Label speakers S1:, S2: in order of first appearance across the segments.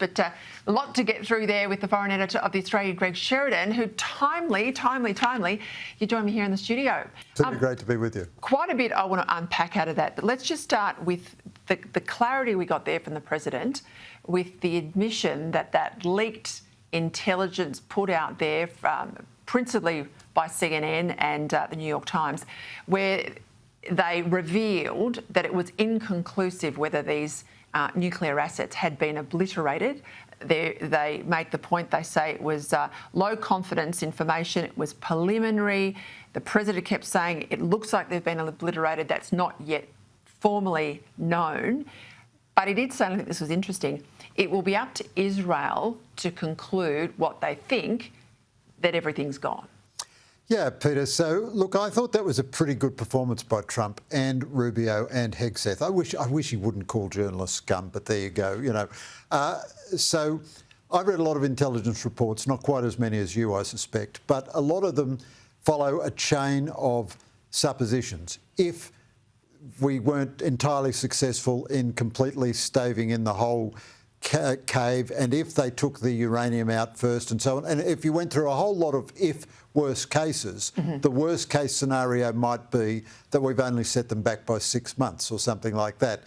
S1: but a lot to get through there with the foreign editor of The Australian, Greg Sheridan, who timely, you join me here in the studio.
S2: It's really great to be with you.
S1: Quite a bit I want to unpack out of that, but let's just start with the clarity we got there from the President with the admission that leaked intelligence put out there principally by CNN and the New York Times, where they revealed that it was inconclusive whether these nuclear assets had been obliterated. They make the point, they say it was low confidence information, it was preliminary. The President kept saying it looks like they've been obliterated, that's not yet formally known. But he did say, and I think this was interesting, it will be up to Israel to conclude what they think, that everything's gone.
S2: Yeah, Peter. So, look, I thought that was a pretty good performance by Trump and Rubio and Hegseth. I wish he wouldn't call journalists scum, but there you go, you know. So I've read a lot of intelligence reports, not quite as many as you, I suspect, but a lot of them follow a chain of suppositions. If we weren't entirely successful in completely staving in the whole cave, and if they took the uranium out first and so on, and if you went through a whole lot of if worst cases, the worst case scenario might be that we've only set them back by 6 months or something like that.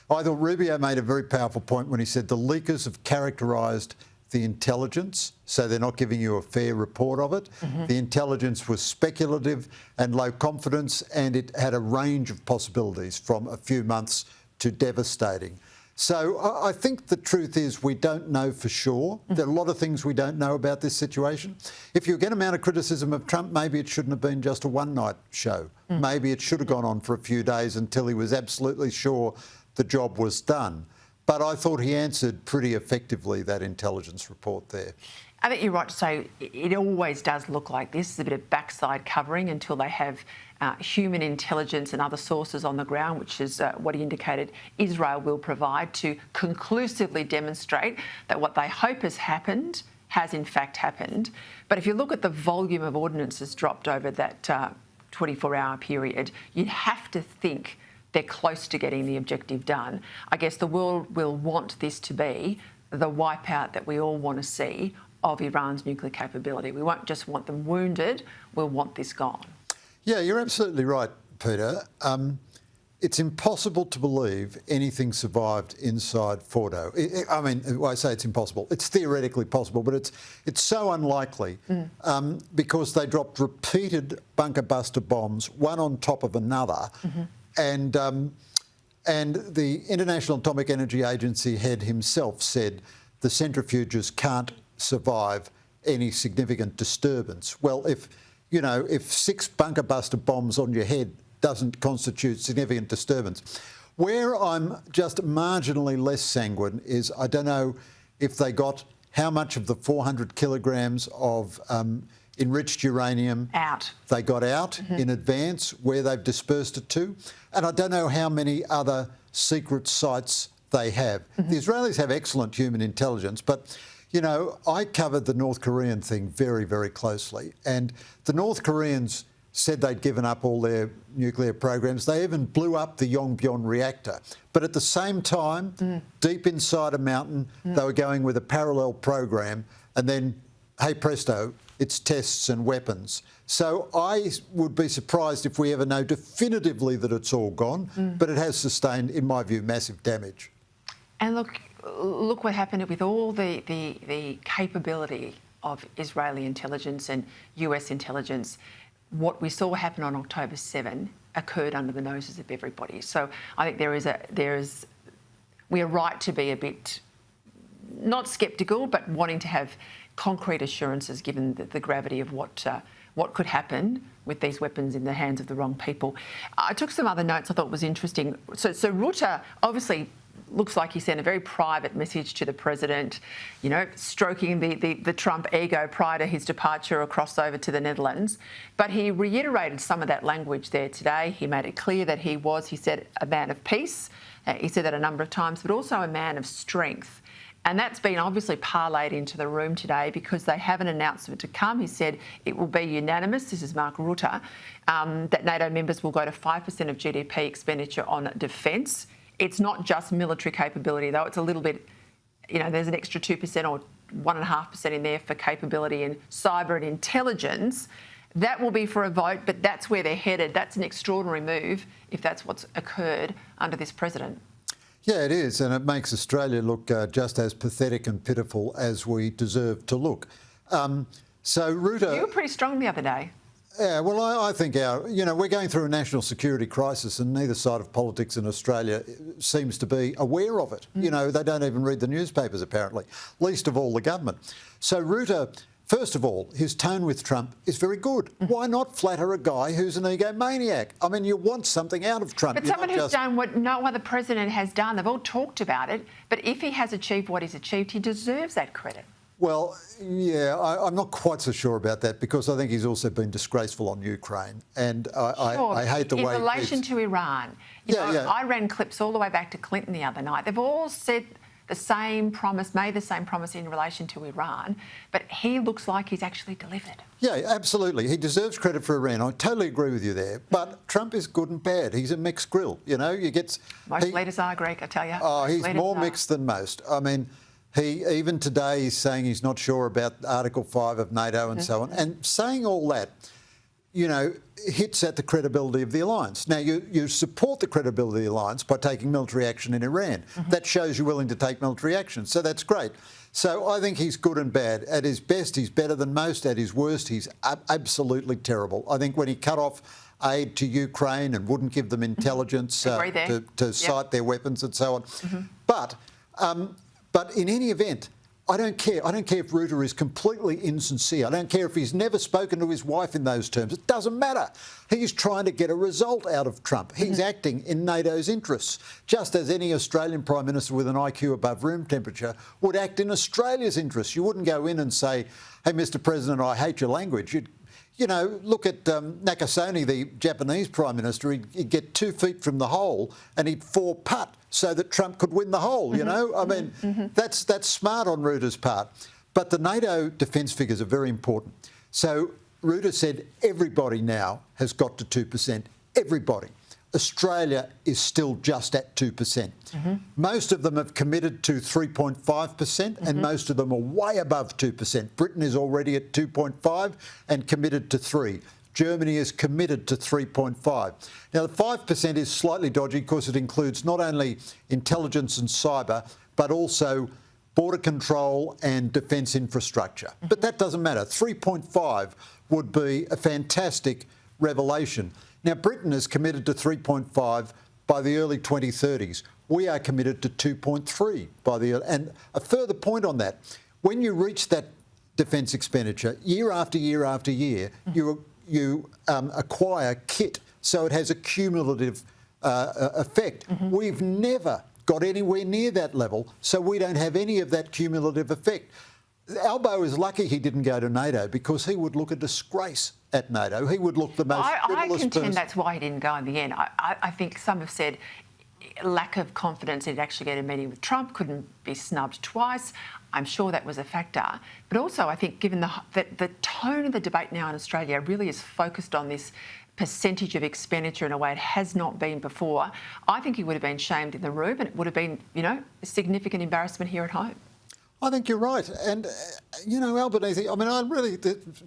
S2: I thought Rubio made a very powerful point when he said the leakers have characterised the intelligence, so they're not giving you a fair report of it. The intelligence was speculative and low confidence, and it had a range of possibilities from a few months to devastating. So I think the truth is we don't know for sure. There are a lot of things we don't know about this situation. If you're going to mount a criticism of Trump, maybe it shouldn't have been just a one-night show. Maybe it should have gone on for a few days until he was absolutely sure the job was done. But I thought he answered pretty effectively that intelligence report there.
S1: I think you're right to say it always does look like this. It's a bit of backside covering until they have human intelligence and other sources on the ground, which is what he indicated Israel will provide to conclusively demonstrate that what they hope has happened has in fact happened. But if you look at the volume of ordnances dropped over that 24-hour period, you'd have to think they're close to getting the objective done. I guess the world will want this to be the wipeout that we all want to see of Iran's nuclear capability. We won't just want them wounded, we'll want this gone. Yeah,
S2: you're absolutely right, Peter. It's impossible to believe anything survived inside Fordo. I mean, I say it's impossible. It's theoretically possible, but it's so unlikely because they dropped repeated bunker buster bombs, one on top of another, and the International Atomic Energy Agency head himself said the centrifuges can't survive any significant disturbance. Well, if 6 bunker buster bombs on your head doesn't constitute significant disturbance. Where I'm just marginally less sanguine is I don't know if they got how much of the 400 kilograms of enriched uranium they got out in advance, where they've dispersed it to. And I don't know how many other secret sites they have. The Israelis have excellent human intelligence, but I covered the North Korean thing very, very closely. And the North Koreans said they'd given up all their nuclear programs. They even blew up the Yongbyon reactor. But at the same time, deep inside a mountain, they were going with a parallel program. And then, hey presto, it's tests and weapons. So I would be surprised if we ever know definitively that it's all gone. But it has sustained, in my view, massive damage.
S1: And look what happened with all the capability of Israeli intelligence and US intelligence. What we saw happen on October 7 occurred under the noses of everybody. So I think we are right to be a bit, not sceptical, but wanting to have concrete assurances given the gravity of what could happen with these weapons in the hands of the wrong people. I took some other notes I thought was interesting. So Rutte obviously looks like he sent a very private message to the President, stroking the Trump ego prior to his departure across over to the Netherlands. But he reiterated some of that language there today. He made it clear that he said, a man of peace. He said that a number of times, but also a man of strength. And that's been obviously parlayed into the room today because they have an announcement to come. He said it will be unanimous, this is Mark Rutte, that NATO members will go to 5% of GDP expenditure on defence. It's not just military capability, though. It's a little bit there's an extra 2% or 1.5% in there for capability in cyber and intelligence. That will be for a vote, but that's where they're headed. That's an extraordinary move if that's what's occurred under this president.
S2: Yeah, it is, and it makes Australia look just as pathetic and pitiful as we deserve to look. So Ruto...
S1: You were pretty strong the other day.
S2: Yeah, well, I think we're going through a national security crisis and neither side of politics in Australia seems to be aware of it. They don't even read the newspapers, apparently, least of all the government. So Ruto, first of all, his tone with Trump is very good. Why not flatter a guy who's an egomaniac? I mean, you want something out of Trump.
S1: But someone who's done what no other president has done. They've all talked about it, but if he has achieved what he's achieved, he deserves that credit.
S2: Well, yeah, I'm not quite so sure about that because I think he's also been disgraceful on Ukraine, and I hate the way...
S1: In relation to Iran, I ran clips all the way back to Clinton the other night. They've all said the same promise, made the same promise in relation to Iran, but he looks like he's actually delivered.
S2: Yeah, absolutely. He deserves credit for Iran. I totally agree with you there. But Trump is good and bad. He's a mixed grill, You get...
S1: Most leaders are, Greg, I tell you.
S2: Oh, he's more mixed than most. I mean... Even today he's saying he's not sure about Article 5 of NATO and so on. And saying all that, hits at the credibility of the alliance. Now, you support the credibility of the alliance by taking military action in Iran. That shows you're willing to take military action. So that's great. So I think he's good and bad. At his best, he's better than most. At his worst, he's absolutely terrible. I think when he cut off aid to Ukraine and wouldn't give them intelligence to sight their weapons and so on. But in any event, I don't care. I don't care if Ruto is completely insincere. I don't care if he's never spoken to his wife in those terms. It doesn't matter. He's trying to get a result out of Trump. He's acting in NATO's interests, just as any Australian Prime Minister with an IQ above room temperature would act in Australia's interests. You wouldn't go in and say, hey, Mr. President, I hate your language. Look at Nakasone, the Japanese Prime Minister. He'd get 2 feet from the hole and he'd 4-putt so that Trump could win the hole, I mean, that's smart on Ruto's part. But the NATO defence figures are very important. So Ruto said everybody now has got to 2%. Everybody. Australia is still just at 2%. Most of them have committed to 3.5% and most of them are way above 2%. Britain is already at 2.5 and committed to 3. Germany is committed to 3.5. Now, the 5% is slightly dodgy because it includes not only intelligence and cyber, but also border control and defence infrastructure. But that doesn't matter. 3.5 would be a fantastic revelation. Now, Britain is committed to 3.5 by the early 2030s. We are committed to 2.3 by the... And a further point on that, when you reach that defence expenditure, year after year after year, you acquire kit, so it has a cumulative effect. We've never got anywhere near that level, so we don't have any of that cumulative effect. Albo is lucky he didn't go to NATO because he would look a disgrace at NATO. He would look the most frivolous
S1: I contend
S2: person.
S1: That's why he didn't go in the end. I think some have said lack of confidence he'd actually get a meeting with Trump, couldn't be snubbed twice. I'm sure that was a factor. But also I think given the tone of the debate now in Australia really is focused on this percentage of expenditure in a way it has not been before, I think he would have been shamed in the room and it would have been, a significant embarrassment here at home.
S2: I think you're right. And, Albanese, I mean,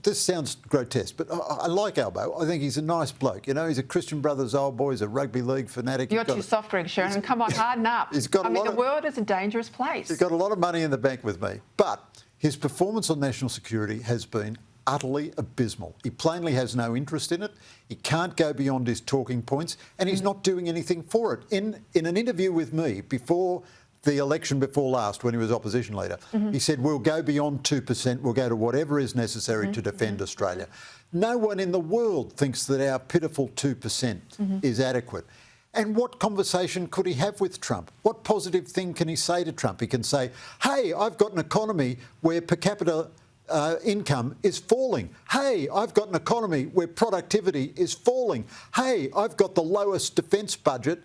S2: this sounds grotesque, but I like Albo. I think he's a nice bloke. He's a Christian Brothers old boy. He's a rugby league fanatic.
S1: You're too soft, Greg Sheridan. Come on, harden up. The world is a dangerous place.
S2: He's got a lot of money in the bank with me. But his performance on national security has been utterly abysmal. He plainly has no interest in it. He can't go beyond his talking points, and he's not doing anything for it. In an interview with me before the election before last, when he was opposition leader, he said, we'll go beyond 2%, we'll go to whatever is necessary to defend Australia. No one in the world thinks that our pitiful 2% is adequate. And what conversation could he have with Trump? What positive thing can he say to Trump? He can say, hey, I've got an economy where per capita income is falling. Hey, I've got an economy where productivity is falling. Hey, I've got the lowest defence budget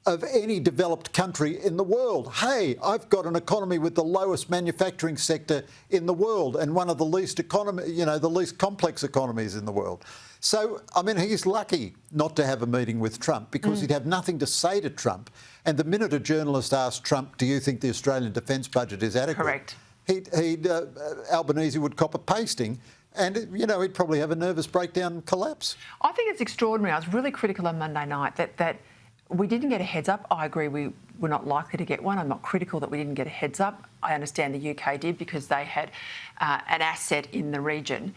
S2: of any developed country in the world. Hey, I've got an economy with the lowest manufacturing sector in the world and one of the least the least complex economies in the world. So, I mean, he's lucky not to have a meeting with Trump because he'd have nothing to say to Trump. And the minute a journalist asked Trump, do you think the Australian defence budget is adequate?
S1: Correct.
S2: Albanese would cop a pasting and, he'd probably have a nervous breakdown and collapse.
S1: I think it's extraordinary. I was really critical on Monday night that we didn't get a heads up. I agree we were not likely to get one. I'm not critical that we didn't get a heads up. I understand the UK did because they had an asset in the region.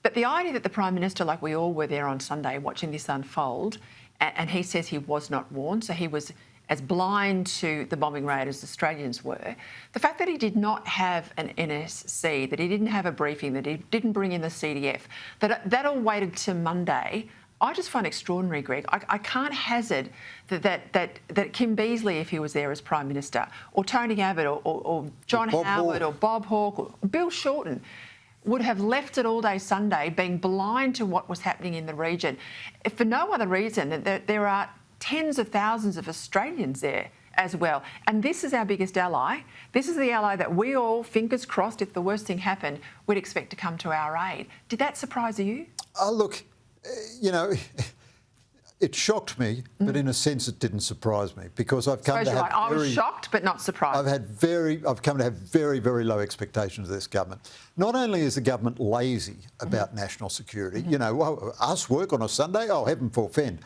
S1: But the idea that the Prime Minister, like we all were there on Sunday watching this unfold, and he says he was not warned, so he was as blind to the bombing raid as Australians were. The fact that he did not have an NSC, that he didn't have a briefing, that he didn't bring in the CDF, that all waited to Monday, I just find extraordinary, Greg. I can't hazard that Kim Beazley, if he was there as Prime Minister, or Tony Abbott, or John Howard, or Bob Hawke, or Bill Shorten, would have left it all day Sunday being blind to what was happening in the region. If for no other reason, that there are tens of thousands of Australians there as well. And this is our biggest ally. This is the ally that we all, fingers crossed, if the worst thing happened, would expect to come to our aid. Did that surprise you?
S2: Oh, look, it shocked me, but in a sense it didn't surprise me because I've come to have
S1: I was shocked but not surprised.
S2: I've come to have very, very low expectations of this government. Not only is the government lazy about national security, us work on a Sunday, oh, heaven forfend,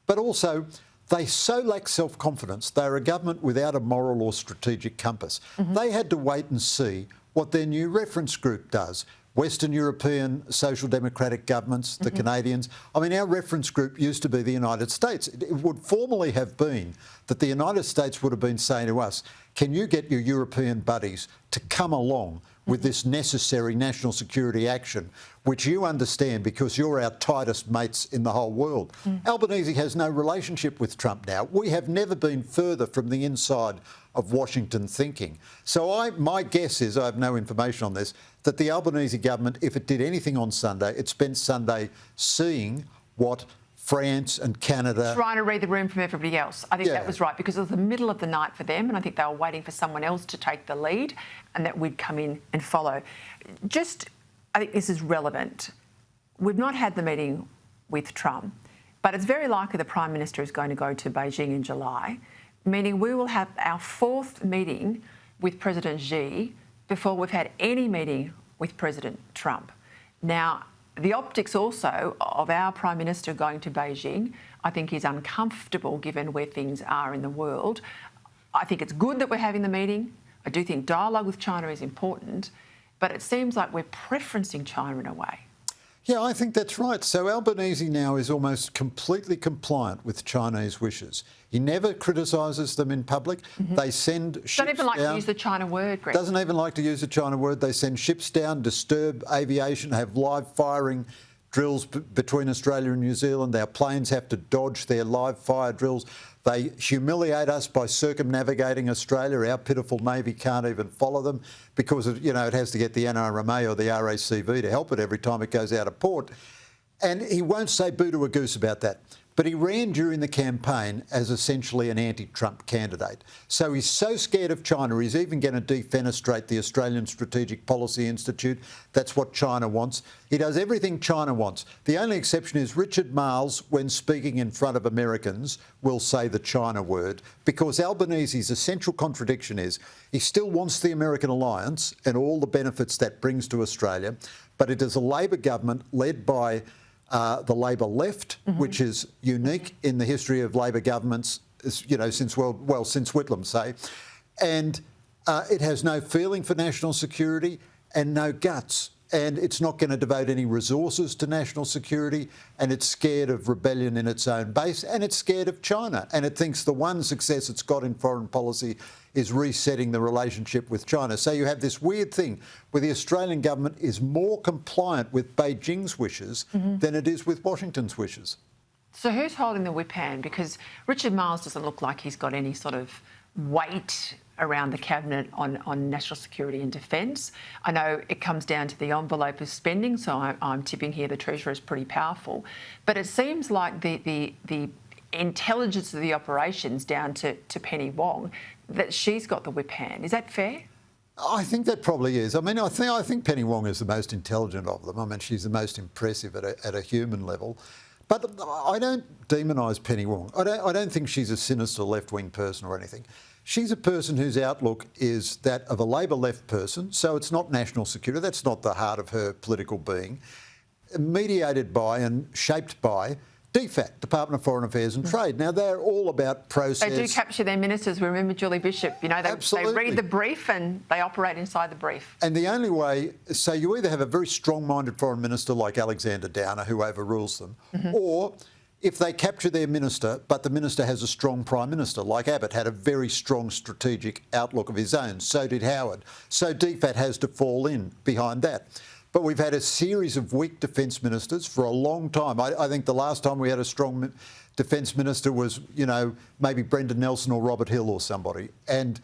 S2: but also they so lack self-confidence. They're a government without a moral or strategic compass. They had to wait and see what their new reference group does. Western European social democratic governments, the Canadians. I mean, our reference group used to be the United States. It would formerly have been that the United States would have been saying to us, can you get your European buddies to come along with this necessary national security action, which you understand because you're our tightest mates in the whole world. Albanese has no relationship with Trump now. We have never been further from the inside of Washington thinking. So my guess is, I have no information on this, that the Albanese government, if it did anything on Sunday, it spent Sunday seeing what France and Canada...
S1: Trying to read the room from everybody else. I think that was right, because it was the middle of the night for them, and I think they were waiting for someone else to take the lead and that we'd come in and follow. I think this is relevant. We've not had the meeting with Trump, but it's very likely the Prime Minister is going to go to Beijing in July, meaning we will have our fourth meeting with President Xi before we've had any meeting with President Trump. Now, the optics also of our Prime Minister going to Beijing, I think is uncomfortable given where things are in the world. I think it's good that we're having the meeting. I do think dialogue with China is important, but it seems like we're preferencing China in a way.
S2: Yeah, I think that's right. So Albanese now is almost completely compliant with Chinese wishes. He never criticises them in public. They send ships down.
S1: Don't even like to use the China word, Greg.
S2: Doesn't even like to use the China word. They send ships down, disturb aviation, have live firing drills between Australia and New Zealand. Our planes have to dodge their live fire drills. They humiliate us by circumnavigating Australia. Our pitiful Navy can't even follow them because it has to get the NRMA or the RACV to help it every time it goes out of port. And he won't say boo to a goose about that. But he ran during the campaign as essentially an anti-Trump candidate. So he's so scared of China, he's even going to defenestrate the Australian Strategic Policy Institute. That's what China wants. He does everything China wants. The only exception is Richard Marles, when speaking in front of Americans, will say the China word, because Albanese's essential contradiction is he still wants the American alliance and all the benefits that brings to Australia, but it is a Labor government led by the Labor left, which is unique in the history of Labor governments, since Whitlam, say. And it has no feeling for national security and no guts. And it's not going to devote any resources to national security, and it's scared of rebellion in its own base, and it's scared of China. And it thinks the one success it's got in foreign policy is resetting the relationship with China. So you have this weird thing where the Australian government is more compliant with Beijing's wishes than it is with Washington's wishes.
S1: So who's holding the whip hand? Because Richard Marles doesn't look like he's got any sort of weight around the cabinet on national security and defence. I know it comes down to the envelope of spending, so I'm tipping here the Treasurer is pretty powerful. But it seems like the intelligence of the operations down to Penny Wong, that she's got the whip hand. Is that fair?
S2: I think that probably is. I mean, I think Penny Wong is the most intelligent of them. I mean, she's the most impressive at a human level. But I don't demonise Penny Wong. I don't think she's a sinister left-wing person or anything. She's a person whose outlook is that of a Labor left person, so it's not national security. That's not the heart of her political being. Mediated by and shaped by DFAT, Department of Foreign Affairs and Trade. Now, they're all about process.
S1: They do capture their ministers. We remember Julie Bishop. You know, they read the brief and they operate inside the brief.
S2: And the only way, so you either have a very strong-minded foreign minister like Alexander Downer who overrules them, or if they capture their minister, but the minister has a strong prime minister, like Abbott had a very strong strategic outlook of his own, so did Howard. So DFAT has to fall in behind that. But we've had a series of weak defence ministers for a long time. I think the last time we had a strong defence minister was, you know, maybe Brendan Nelson or Robert Hill or somebody. And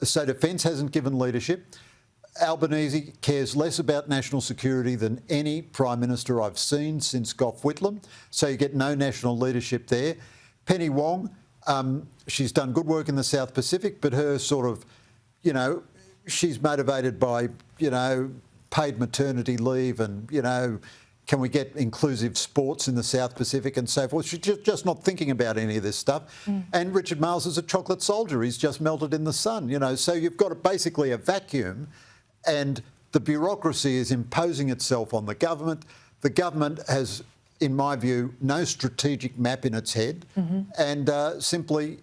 S2: so defence hasn't given leadership. Albanese cares less about national security than any Prime Minister I've seen since Gough Whitlam. So you get no national leadership there. Penny Wong, she's done good work in the South Pacific, but her sort of, you know, she's motivated by, you know, paid maternity leave and, you know, can we get inclusive sports in the South Pacific and so forth. She's just not thinking about any of this stuff. And Richard Marles is a chocolate soldier. He's just melted in the sun, you know. So you've got basically a vacuum and the bureaucracy is imposing itself on the government. The government has, in my view, no strategic map in its head and simply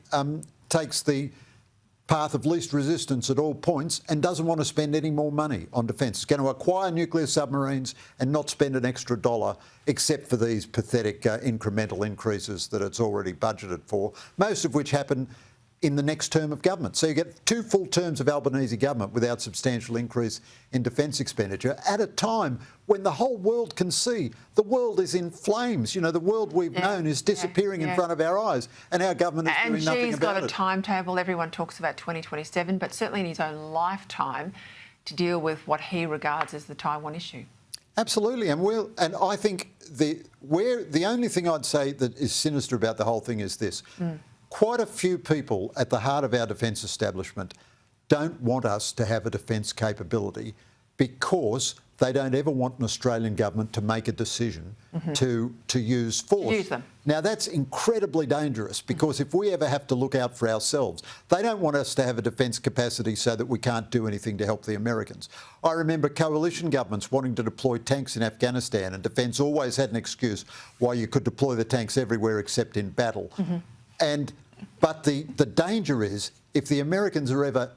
S2: takes the path of least resistance at all points and doesn't want to spend any more money on defence. It's going to acquire nuclear submarines and not spend an extra dollar except for these pathetic incremental increases that it's already budgeted for, most of which happen in the next term of government. So you get 2 full terms of Albanese government without substantial increase in defence expenditure at a time when the whole world can see the world is in flames. You know, the world we've known is disappearing in front of our eyes and our government is doing nothing about it.
S1: And she's got a timetable. Everyone talks about 2027, but certainly in his own lifetime to deal with what he regards as the Taiwan issue.
S2: Absolutely, and I think the only thing I'd say that is sinister about the whole thing is this. Quite a few people at the heart of our defence establishment don't want us to have a defence capability because they don't ever want an Australian government to make a decision to use force.
S1: To use them.
S2: Now, that's incredibly dangerous because if we ever have to look out for ourselves, they don't want us to have a defence capacity so that we can't do anything to help the Americans. I remember coalition governments wanting to deploy tanks in Afghanistan and defence always had an excuse why you could deploy the tanks everywhere except in battle. But the danger is if the Americans are ever,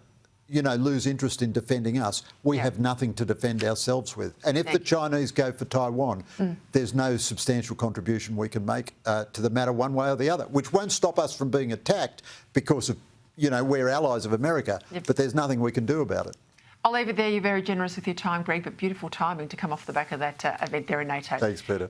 S2: you know, lose interest in defending us, we have nothing to defend ourselves with. And if the Chinese go for Taiwan, there's no substantial contribution we can make to the matter one way or the other, which won't stop us from being attacked because of, you know, we're allies of America, but there's nothing we can do about it.
S1: I'll leave it there. You're very generous with your time, Greg, but beautiful timing to come off the back of that event there in NATO.
S2: Thanks, Peta.